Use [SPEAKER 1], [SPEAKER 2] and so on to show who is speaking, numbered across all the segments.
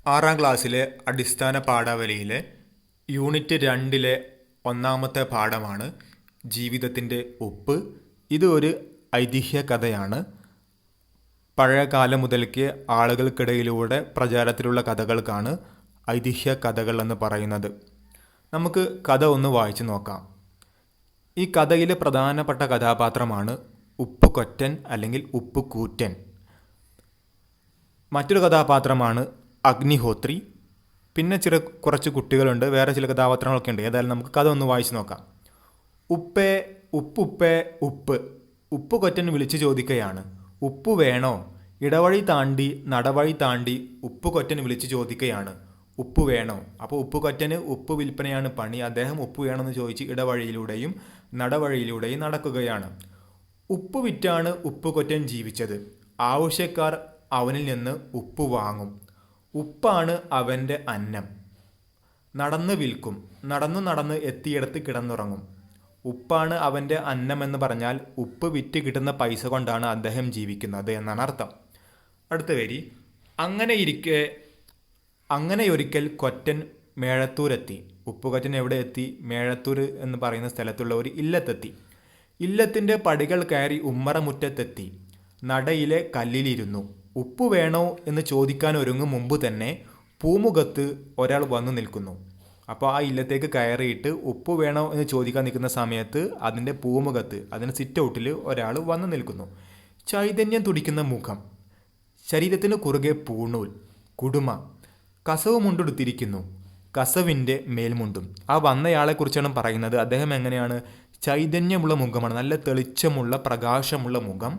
[SPEAKER 1] ആറാം ക്ലാസ്സിലെ അടിസ്ഥാന പാഠാവലിയിലെ യൂണിറ്റ് 2-ലെ ഒന്നാമത്തെ പാഠമാണ് ജീവിതത്തിൻ്റെ ഉപ്പ്. ഇത് ഒരു ഐതിഹ്യ കഥയാണ്. പഴയ കാലം മുതൽക്ക് ആളുകൾക്കിടയിലൂടെ പ്രചാരത്തിലുള്ള കഥകൾക്കാണ് ഐതിഹ്യ കഥകൾ എന്ന് പറയുന്നത്. നമുക്ക് കഥ ഒന്ന് വായിച്ചു നോക്കാം. ഈ കഥയിലെ പ്രധാനപ്പെട്ട കഥാപാത്രമാണ് ഉപ്പുകൊറ്റൻ അല്ലെങ്കിൽ ഉപ്പുകൂറ്റൻ. മറ്റൊരു കഥാപാത്രമാണ് അഗ്നിഹോത്രി. പിന്നെ കുറച്ച് കുട്ടികളുണ്ട്, വേറെ ചില കഥാപാത്രങ്ങളൊക്കെ ഉണ്ട്. ഏതായാലും നമുക്ക് കഥ ഒന്ന് വായിച്ചു നോക്കാം. ഉപ്പേ ഉപ്പുപ്പേ ഉപ്പ്. ഉപ്പുകൊറ്റൻ വിളിച്ചു ചോദിക്കുകയാണ്, ഉപ്പ് വേണോ? ഇടവഴി താണ്ടി നടവഴി താണ്ടി ഉപ്പുകൊറ്റൻ വിളിച്ചു ചോദിക്കുകയാണ്, ഉപ്പ് വേണോ? അപ്പോൾ ഉപ്പുകൊറ്റന് ഉപ്പ് വിൽപ്പനയാണ് പണി. അദ്ദേഹം ഉപ്പ് വേണമെന്ന് ചോദിച്ച് ഇടവഴിയിലൂടെയും നടവഴിയിലൂടെയും നടക്കുകയാണ്. ഉപ്പ് വിറ്റാണ് ഉപ്പുകൊറ്റൻ ജീവിച്ചത്. ആവശ്യക്കാർ അവനിൽ നിന്ന് ഉപ്പ് വാങ്ങും. ഉപ്പാണ് അവൻ്റെ അന്നം. നടന്ന് വിൽക്കും. നടന്ന് എത്തിയിടത്ത് കിടന്നുറങ്ങും. ഉപ്പാണ് അവൻ്റെ അന്നം എന്ന് പറഞ്ഞാൽ ഉപ്പ് വിറ്റ് കിട്ടുന്ന പൈസ കൊണ്ടാണ് അദ്ദേഹം ജീവിക്കുന്നത് എന്നാണ് അർത്ഥം. അടുത്ത വരി, അങ്ങനെയൊരിക്കൽ കൊറ്റൻ മേഴത്തൂരെത്തി. ഉപ്പുകൊറ്റൻ എവിടെ എത്തി? മേഴത്തൂർ എന്ന് പറയുന്ന സ്ഥലത്തുള്ള ഒരു ഇല്ലത്തെത്തി. ഇല്ലത്തിൻ്റെ പടികൾ കയറി ഉമ്മറമുറ്റത്തെത്തി. നടയിലെ കല്ലിലിരുന്നു. ഉപ്പ് വേണോ എന്ന് ചോദിക്കാൻ ഒരുങ്ങും മുമ്പ് തന്നെ പൂമുഖത്ത് ഒരാൾ വന്നു നിൽക്കുന്നു. അപ്പോൾ ആ ഇല്ലത്തേക്ക് കയറിയിട്ട് ഉപ്പ് വേണോ എന്ന് ചോദിക്കാൻ നിൽക്കുന്ന സമയത്ത് അതിൻ്റെ പൂമുഖത്ത്, അതിൻ്റെ സിറ്റ് ഔട്ടിൽ ഒരാൾ വന്നു നിൽക്കുന്നു. ചൈതന്യം തുടിക്കുന്ന മുഖം, ശരീരത്തിന് കുറുകെ പൂണൂൽ, കുടുമ, കസവ് മുണ്ടെടുത്തിരിക്കുന്നു. കസവിൻ്റെ മേൽമുണ്ടും. ആ വന്നയാളെക്കുറിച്ചാണ് പറയുന്നത്. അദ്ദേഹം എങ്ങനെയാണ്? ചൈതന്യമുള്ള മുഖമാണ്, നല്ല തെളിച്ചമുള്ള പ്രകാശമുള്ള മുഖം.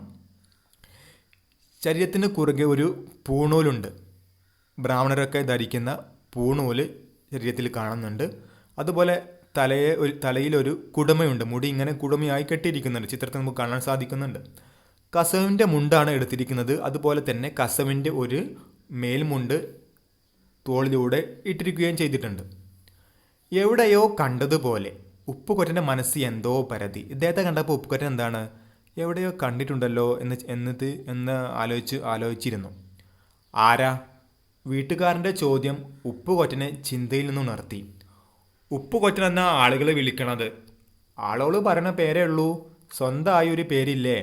[SPEAKER 1] ശരീരത്തിന് കുറുകെ ഒരു പൂണൂലുണ്ട്. ബ്രാഹ്മണരൊക്കെ ധരിക്കുന്ന പൂണൂല് ശരീരത്തിൽ കാണുന്നുണ്ട്. അതുപോലെ തലയിലൊരു കുടുമയുണ്ട്. മുടി ഇങ്ങനെ കുടുമയായി കെട്ടിയിരിക്കുന്നുണ്ട്. ചിത്രത്തിൽ നമുക്ക് കാണാൻ സാധിക്കുന്നുണ്ട്. കസവിൻ്റെ മുണ്ടാണ് എടുത്തിരിക്കുന്നത്. അതുപോലെ തന്നെ കസവിൻ്റെ ഒരു മേൽമുണ്ട് തോളിലൂടെ ഇട്ടിരിക്കുകയും ചെയ്തിട്ടുണ്ട്. എവിടെയോ കണ്ടതുപോലെ ഉപ്പുകൊറ്റൻ്റെ മനസ്സ് എന്തോ പരതി. ഇദ്ദേഹത്തെ കണ്ടപ്പോൾ ഉപ്പുകൊറ്റൻ എന്താണ്, എവിടെയോ കണ്ടിട്ടുണ്ടല്ലോ എന്ന് ആലോചിച്ചിരുന്നു. ആരാ? വീട്ടുകാരൻ്റെ ചോദ്യം ഉപ്പുകൊറ്റനെ ചിന്തയിൽ നിന്ന് ഉണർത്തി. ഉപ്പുകൊറ്റൻ എന്ന ആളുകൾ വിളിക്കണത്. ആളുകൾ പറയുന്ന പേരേ ഉള്ളൂ, സ്വന്തമായി ഒരു പേരില്ലേ?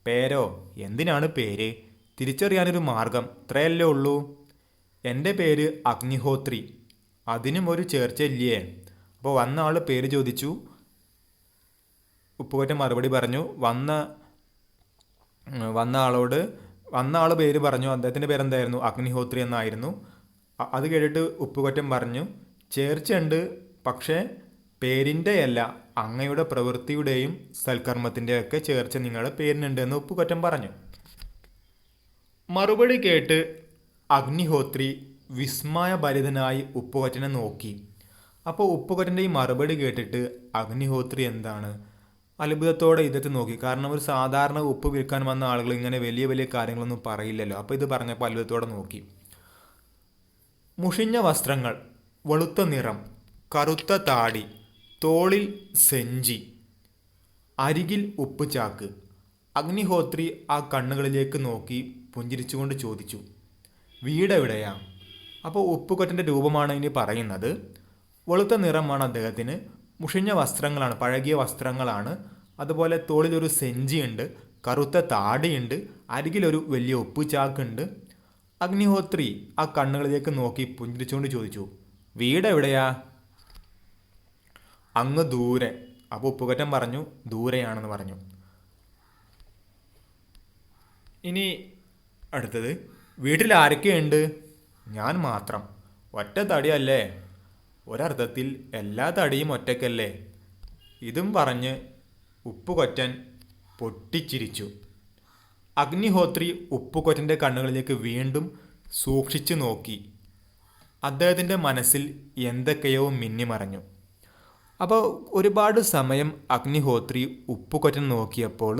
[SPEAKER 1] പേരോ? എന്തിനാണ് പേര്? തിരിച്ചറിയാനൊരു മാർഗം, ഇത്രയല്ലേ ഉള്ളൂ. എൻ്റെ പേര് അഗ്നിഹോത്രി. അതിനും ഒരു ചേർച്ചയില്ലേ? അപ്പോൾ വന്ന ആൾ പേര് ചോദിച്ചു. ഉപ്പുകൊറ്റൻ മറുപടി പറഞ്ഞു. വന്ന ആൾ പേര് പറഞ്ഞു. അദ്ദേഹത്തിൻ്റെ പേരെന്തായിരുന്നു? അഗ്നിഹോത്രി എന്നായിരുന്നു. അത് കേട്ടിട്ട് ഉപ്പുകൊറ്റൻ പറഞ്ഞു, ചേർച്ചയുണ്ട്, പക്ഷേ പേരിൻ്റെ അല്ല, അങ്ങയുടെ പ്രവൃത്തിയുടെയും സൽക്കർമ്മത്തിൻ്റെയൊക്കെ ചേർച്ച നിങ്ങളുടെ പേരിനുണ്ട് എന്ന് ഉപ്പുകൊറ്റൻ പറഞ്ഞു. മറുപടി കേട്ട് അഗ്നിഹോത്രി വിസ്മയഭരിതനായി ഉപ്പുകൊറ്റനെ നോക്കി. അപ്പോൾ ഉപ്പുകൊറ്റൻ്റെ ഈ മറുപടി കേട്ടിട്ട് അഗ്നിഹോത്രി എന്താണ്, അത്ഭുതത്തോടെ ഇദ്ദേഹത്തെ നോക്കി. കാരണം ഒരു സാധാരണ ഉപ്പ് വിൽക്കാൻ വന്ന ആളുകൾ ഇങ്ങനെ വലിയ വലിയ കാര്യങ്ങളൊന്നും പറയില്ലല്ലോ. അപ്പോൾ ഇത് പറഞ്ഞപ്പോൾ അത്ഭുതത്തോടെ നോക്കി. മുഷിഞ്ഞ വസ്ത്രങ്ങൾ, വെളുത്ത നിറം, കറുത്ത താടി, തോളിൽ സെഞ്ചി, അരികിൽ ഉപ്പ് ചാക്ക്. അഗ്നിഹോത്രി ആ കണ്ണുകളിലേക്ക് നോക്കി പുഞ്ചിരിച്ചുകൊണ്ട് ചോദിച്ചു, വീടെവിടെയാ? അപ്പോൾ ഉപ്പുകൊറ്റൻ്റെ രൂപമാണ് ഇനി പറയുന്നത്. വെളുത്ത നിറമാണ് അദ്ദേഹത്തിന്, മുഷിഞ്ഞ വസ്ത്രങ്ങളാണ്, പഴകിയ വസ്ത്രങ്ങളാണ്. അതുപോലെ തോളിലൊരു സെഞ്ചിയുണ്ട്, കറുത്ത താടിയുണ്ട്, അരികിലൊരു വലിയ ഉപ്പ് ചാക്കുണ്ട്. അഗ്നിഹോത്രി ആ കണ്ണുകളിലേക്ക് നോക്കി പുഞ്ചിരിച്ചുകൊണ്ട് ചോദിച്ചു, വീടെവിടെയാ? അങ്ങ് ദൂരെ. അപ്പോൾ ഉപ്പുകൊറ്റൻ പറഞ്ഞു, ദൂരെയാണെന്ന് പറഞ്ഞു. ഇനി അടുത്തത്, വീട്ടിൽ ആരൊക്കെയുണ്ട്? ഞാൻ മാത്രം. ഒറ്റ തടിയല്ലേ? ഒരർത്ഥത്തിൽ എല്ലാ തടിയും ഒറ്റയ്ക്കല്ലേ? ഇതും പറഞ്ഞ് ഉപ്പുകൊറ്റൻ പൊട്ടിച്ചിരിച്ചു. അഗ്നിഹോത്രി ഉപ്പുകൊറ്റൻ്റെ കണ്ണുകളിലേക്ക് വീണ്ടും സൂക്ഷിച്ചു നോക്കി. അദ്ദേഹത്തിൻ്റെ മനസ്സിൽ എന്തൊക്കെയോ മിന്നിമറഞ്ഞു. അപ്പോൾ ഒരുപാട് സമയം അഗ്നിഹോത്രി ഉപ്പുകൊറ്റൻ നോക്കിയപ്പോൾ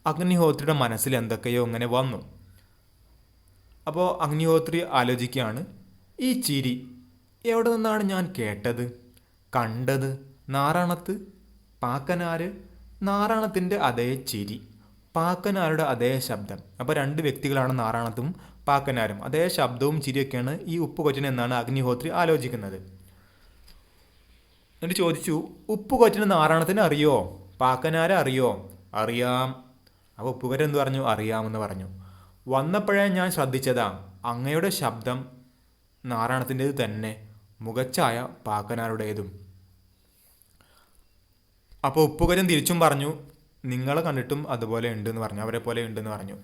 [SPEAKER 1] അഗ്നിഹോത്രിയുടെ മനസ്സിൽ എന്തൊക്കെയോ ഇങ്ങനെ വന്നു. അപ്പോൾ അഗ്നിഹോത്രി ആലോചിക്കുകയാണ്, ഈ ചിരി എവിടെ നിന്നാണ് ഞാൻ കേട്ടത്, കണ്ടത്? നാറാണത്ത്, പാക്കനാര്? നാറാണത്തിൻ്റെ അതേ ചിരി, പാക്കനാരുടെ അതേ ശബ്ദം. അപ്പോൾ രണ്ട് വ്യക്തികളാണ് നാറാണത്തും പാക്കനാരും. അതേ ശബ്ദവും ചിരിയൊക്കെയാണ് ഈ ഉപ്പുകൊറ്റൻ എന്നാണ് അഗ്നിഹോത്രി ആലോചിക്കുന്നത്. എന്നിട്ട് ചോദിച്ചു, ഉപ്പുകൊറ്റന് നാരായണത്തിന് അറിയോ? പാക്കനാരെ അറിയോ? അറിയാം. അപ്പോൾ ഉപ്പുകൊറ്റൻ എന്ത് പറഞ്ഞു? അറിയാമെന്ന് പറഞ്ഞു. വന്നപ്പോഴേ ഞാൻ ശ്രദ്ധിച്ചതാ, അങ്ങയുടെ ശബ്ദം നാരായണത്തിൻ്റേത് തന്നെ, മുഖച്ഛായ പാക്കനാരുടേതും. അപ്പോൾ ഉപ്പുകൊറ്റൻ തിരിച്ചും പറഞ്ഞു, നിങ്ങളെ കണ്ടിട്ടും അതുപോലെ ഉണ്ടെന്ന് പറഞ്ഞു, അവരെ പോലെ ഉണ്ടെന്ന് പറഞ്ഞു.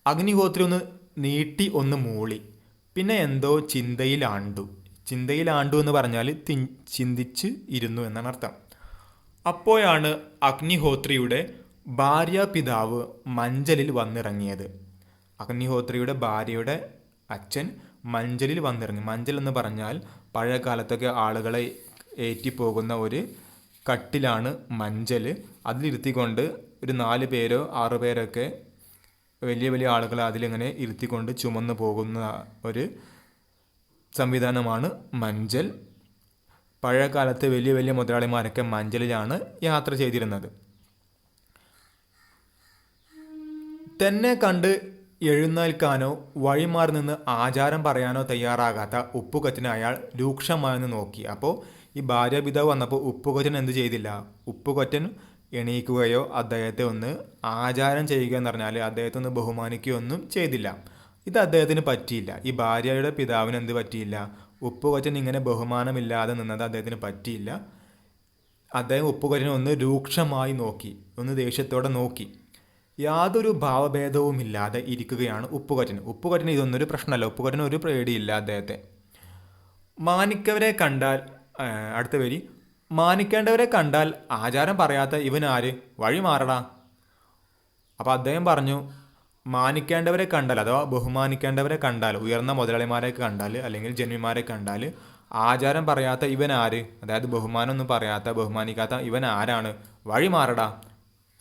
[SPEAKER 1] അഗ്നിഹോത്രി ഒന്ന് നീട്ടി ഒന്ന് മൂളി. പിന്നെ എന്തോ ചിന്തയിലാണ്ടു എന്ന് പറഞ്ഞാൽ ചിന്തിച്ച് ഇരുന്നു എന്നാണ് അർത്ഥം. അപ്പോഴാണ് അഗ്നിഹോത്രിയുടെ ഭാര്യാപിതാവ് മഞ്ചലിൽ വന്നിറങ്ങിയത്. അഗ്നിഹോത്രിയുടെ ഭാര്യയുടെ അച്ഛൻ മഞ്ചലിൽ വന്നിറങ്ങി. മഞ്ചൽ എന്ന് പറഞ്ഞാൽ പഴയ കാലത്തൊക്കെ ആളുകളെ ഏറ്റിപ്പോകുന്ന ഒരു കട്ടിലാണ് മഞ്ചൽ. അതിലിരുത്തിക്കൊണ്ട് ഒരു 4 പേരോ 6 പേരൊക്കെ വലിയ വലിയ ആളുകളെ അതിലിങ്ങനെ ഇരുത്തിക്കൊണ്ട് ചുമന്ന് പോകുന്ന ഒരു സംവിധാനമാണ് മഞ്ചൽ. പഴയ കാലത്ത് വലിയ വലിയ മുതലാളിമാരൊക്കെ മഞ്ചലിലാണ് യാത്ര ചെയ്തിരുന്നത്. തന്നെ കണ്ട് എഴുന്നേൽക്കാനോ വഴിമാറി നിന്ന് ആചാരം പറയാനോ തയ്യാറാകാത്ത ഉപ്പുകൊറ്റനെ അയാൾ രൂക്ഷമായെന്ന് നോക്കി. അപ്പോൾ ഈ ഭാര്യാപിതാവ് വന്നപ്പോൾ ഉപ്പുകൊറ്റൻ എന്ത് ചെയ്തില്ല? ഉപ്പുകൊറ്റൻ എണീക്കുകയോ അദ്ദേഹത്തെ ഒന്ന് ആചാരം ചെയ്യുക എന്ന് പറഞ്ഞാൽ അദ്ദേഹത്തെ ഒന്ന് ബഹുമാനിക്കുകയോ ഒന്നും ചെയ്തില്ല. ഇത് അദ്ദേഹത്തിന് പറ്റിയില്ല. ഈ ഭാര്യയുടെ പിതാവിന് എന്ത് പറ്റിയില്ല? ഉപ്പുകൊറ്റൻ ഇങ്ങനെ ബഹുമാനമില്ലാതെ നിന്നത് അദ്ദേഹത്തിന് പറ്റിയില്ല. അദ്ദേഹം ഉപ്പുകൊറ്റനെ ഒന്ന് രൂക്ഷമായി നോക്കി, ഒന്ന് ദേഷ്യത്തോടെ നോക്കി. യാതൊരു ഭാവഭേദവുമില്ലാതെ ഇരിക്കുകയാണ് ഉപ്പുകൊറ്റൻ. ഉപ്പുകൊറ്റന് ഇതൊന്നൊരു പ്രശ്നമല്ല. ഉപ്പുകൊറ്റന് ഒരു പേടിയില്ല അദ്ദേഹത്തെ. മാനിക്കവരെ കണ്ടാൽ അടുത്ത വരി, മാനിക്കേണ്ടവരെ കണ്ടാൽ ആചാരം പറയാത്ത ഇവനാര്? വഴി മാറടാ. അപ്പോൾ അദ്ദേഹം പറഞ്ഞു, മാനിക്കേണ്ടവരെ കണ്ടാൽ അഥവാ ബഹുമാനിക്കേണ്ടവരെ കണ്ടാൽ, ഉയർന്ന മുതലാളിമാരെ കണ്ടാൽ അല്ലെങ്കിൽ ജന്മിമാരെ കണ്ടാൽ ആചാരം പറയാത്ത ഇവൻ ആര്? അതായത് ബഹുമാനമൊന്നും പറയാത്ത ബഹുമാനിക്കാത്ത ഇവൻ ആരാണ്? വഴി മാറടാ.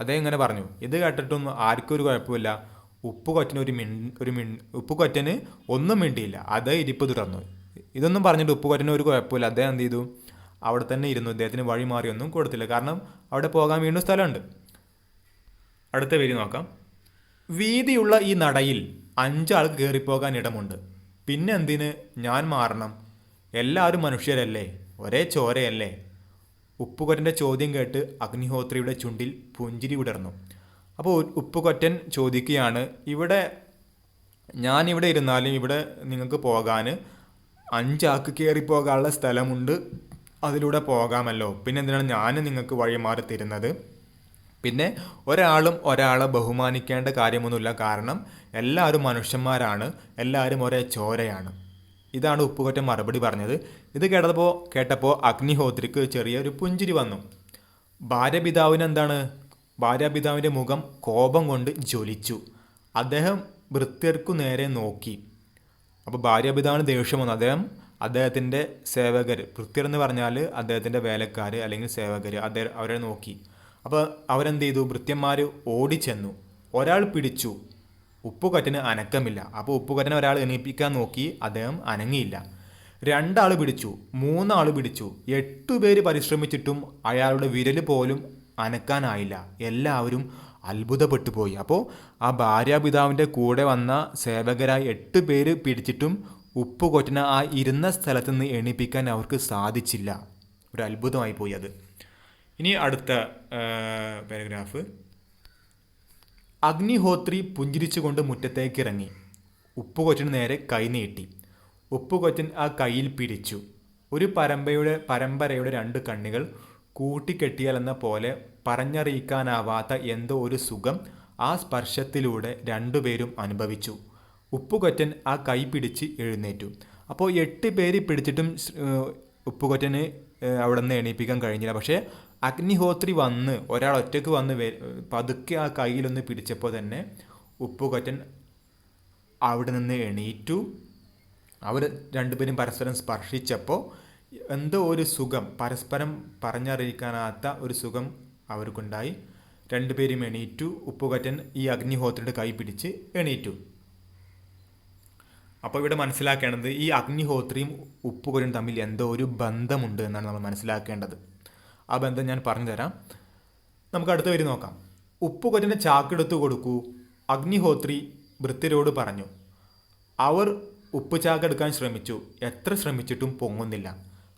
[SPEAKER 1] അദ്ദേഹം ഇങ്ങനെ പറഞ്ഞു. ഇത് കേട്ടിട്ടൊന്നും ആർക്കും ഒരു കുഴപ്പമില്ല. ഉപ്പുകൊറ്റന് ഒന്നും മിണ്ടിയില്ല. അതേ ഇരിപ്പ് തുടർന്നു. ഇതൊന്നും പറഞ്ഞിട്ട് ഉപ്പുകൊറ്റന് ഒരു കുഴപ്പമില്ല. അദ്ദേഹം എന്ത് ചെയ്തു? അവിടെ തന്നെ ഇരുന്നു. അദ്ദേഹത്തിന് വഴി മാറിയൊന്നും കൊടുത്തില്ല. കാരണം അവിടെ പോകാൻ വീണ്ടും സ്ഥലമുണ്ട്. അടുത്ത വരി നോക്കാം. വീതിയുള്ള ഈ നടയിൽ 5 ആൾക്ക് കയറിപ്പോകാൻ ഇടമുണ്ട്. പിന്നെ എന്തിന് ഞാൻ മാറണം? എല്ലാവരും മനുഷ്യരല്ലേ, ഒരേ ചോരയല്ലേ? ഉപ്പുകൊറ്റൻ്റെ ചോദ്യം കേട്ട് അഗ്നിഹോത്രിയുടെ ചുണ്ടിൽ പുഞ്ചിരി വിടർന്നു. അപ്പോൾ ഉപ്പുകൊറ്റൻ ചോദിക്കുകയാണ്, ഞാനിവിടെ ഇരുന്നാലും ഇവിടെ നിങ്ങൾക്ക് പോകാൻ 5 ആൾക്ക് കയറിപ്പോകാനുള്ള സ്ഥലമുണ്ട്, അതിലൂടെ പോകാമല്ലോ. പിന്നെ എന്തിനാണ് ഞാൻ നിങ്ങൾക്ക് വഴി മാറി തരുന്നത്? പിന്നെ ഒരാളും ഒരാളെ ബഹുമാനിക്കേണ്ട കാര്യമൊന്നുമില്ല. കാരണം എല്ലാവരും മനുഷ്യന്മാരാണ്, എല്ലാവരും ഒരേ ചോരയാണ്. ഇതാണ് ഉപ്പുകൊറ്റൻ മറുപടി പറഞ്ഞത്. ഇത് കേട്ടപ്പോൾ അഗ്നിഹോത്രിക്ക് ചെറിയൊരു പുഞ്ചിരി വന്നു. ഭാര്യാപിതാവിൻ്റെ മുഖം കോപം കൊണ്ട് ജ്വലിച്ചു. അദ്ദേഹം ഭൃത്യർക്കു നേരെ നോക്കി. അപ്പോൾ ഭാര്യാപിതാവിന് ദേഷ്യം വന്നു. അദ്ദേഹത്തിൻ്റെ സേവകർ, ഭൃത്യർ എന്ന് പറഞ്ഞാൽ അദ്ദേഹത്തിൻ്റെ വേലക്കാർ അല്ലെങ്കിൽ സേവകർ, അവരെ നോക്കി. അപ്പോൾ അവരെന്ത് ചെയ്തു? ഭൃത്യന്മാർ ഓടിച്ചെന്നു. ഒരാൾ പിടിച്ചു. ഉപ്പുകൊറ്റന് അനക്കമില്ല. അപ്പോൾ ഉപ്പുകൊറ്റനെ ഒരാൾ എണീപ്പിക്കാൻ നോക്കി, അദ്ദേഹം അനങ്ങിയില്ല. 2 ആൾ പിടിച്ചു, 3 ആൾ പിടിച്ചു, 8 പേര് പരിശ്രമിച്ചിട്ടും അയാളുടെ വിരൽ പോലും അനക്കാനായില്ല. എല്ലാവരും അത്ഭുതപ്പെട്ടു പോയി. അപ്പോൾ ആ ഭാര്യാപിതാവിൻ്റെ കൂടെ വന്ന സേവകരായി 8 പേര് പിടിച്ചിട്ടും ഉപ്പുകൊറ്റനെ ആ ഇരുന്ന സ്ഥലത്ത് നിന്ന് എണീപ്പിക്കാൻ അവർക്ക് സാധിച്ചില്ല. ഒരു അത്ഭുതമായി പോയി അത്. ഇനി അടുത്ത പാരഗ്രാഫ്. അഗ്നിഹോത്രി പുഞ്ചിരിച്ചുകൊണ്ട് മുറ്റത്തേക്ക് ഇറങ്ങി. ഉപ്പുകൊറ്റന് നേരെ കൈ നീട്ടി. ഉപ്പുകൊറ്റൻ ആ കൈയിൽ പിടിച്ചു. ഒരു പരമ്പരയുടെ 2 കണ്ണികൾ കൂട്ടിക്കെട്ടിയാലെന്ന പോലെ പറഞ്ഞറിയിക്കാനാവാത്ത എന്തോ ഒരു സുഖം ആ സ്പർശത്തിലൂടെ 2 പേരും അനുഭവിച്ചു. ഉപ്പുകൊറ്റൻ ആ കൈ പിടിച്ച് എഴുന്നേറ്റു. അപ്പോൾ 8 പേര് പിടിച്ചിട്ടും ഉപ്പുകൊറ്റന് അവിടെ നിന്ന് എണീപ്പിക്കാൻ കഴിഞ്ഞില്ല. പക്ഷേ അഗ്നിഹോത്രി ഒരാൾ ഒറ്റയ്ക്ക് വന്ന് പതുക്കെ ആ കയ്യിലൊന്ന് പിടിച്ചപ്പോൾ തന്നെ ഉപ്പുകൊറ്റൻ അവിടെ നിന്ന് എണീറ്റു. അവർ 2 പേരും പരസ്പരം സ്പർശിച്ചപ്പോൾ എന്തോ ഒരു സുഖം, പരസ്പരം പറഞ്ഞറിയിക്കാനാത്ത ഒരു സുഖം അവർക്കുണ്ടായി. 2 പേരും എണീറ്റു. ഉപ്പുകൊറ്റൻ ഈ അഗ്നിഹോത്രിയുടെ കൈ പിടിച്ച് എണീറ്റു. അപ്പോൾ ഇവിടെ മനസ്സിലാക്കേണ്ടത് ഈ അഗ്നിഹോത്രിയും ഉപ്പുകൊറ്റനും തമ്മിൽ എന്തോ ഒരു ബന്ധമുണ്ട് എന്നാണ് നമ്മൾ മനസ്സിലാക്കേണ്ടത്. ആ ബന്ധം ഞാൻ പറഞ്ഞു തരാം. നമുക്ക് അടുത്ത വരി നോക്കാം. ഉപ്പുകൊറ്റന് ചാക്കെടുത്തു കൊടുക്കൂ, അഗ്നിഹോത്രി ഭൃത്യരോട് പറഞ്ഞു. അവർ ഉപ്പ് ചാക്ക് എടുക്കാൻ ശ്രമിച്ചു. എത്ര ശ്രമിച്ചിട്ടും പൊങ്ങുന്നില്ല.